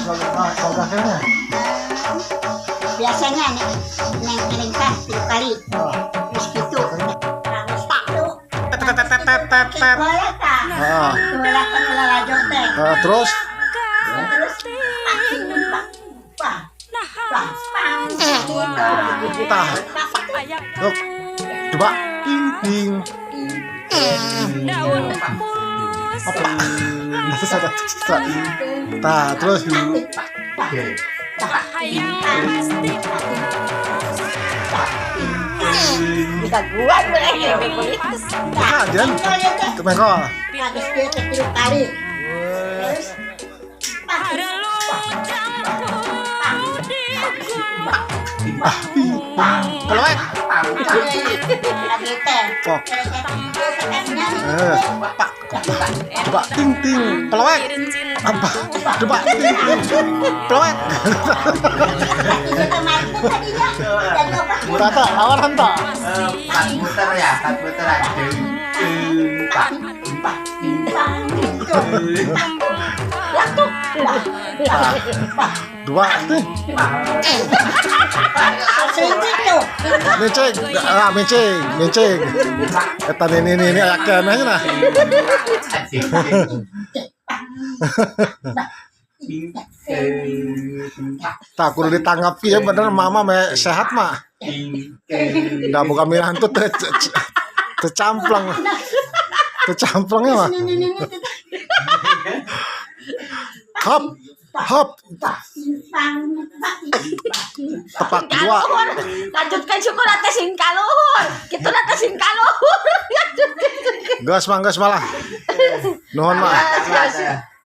kalau gasnya. Biasanya neng ringkas 3 kali. Terus gitu. Terus satu. Boleh tak? Boleh kan lalajo teh. Terus Terus tah. Look. Coba ting. Apa? Tah, terus bisa gua boleh. Jan. Temeko. Habis dia 3 kali. Terus Pelek. lagi teh. Kok. Coba ting. Pelek. Apa? Coba ting. Pelek. Tata, lawan tak? Muter ya, muter aja. Dua tuh. Menceng. Eta ini akan aja nah. Tak kudu ditanggapi ya bener mama sehat mah. Dah buka mirah itu tercamplang. Tercamplangnya mah. Hop. Tepak dua. Lanjutkan syukur atas sing kaluhur. Kitu atas sing kaluhur. Gas malah. Nuhun mah.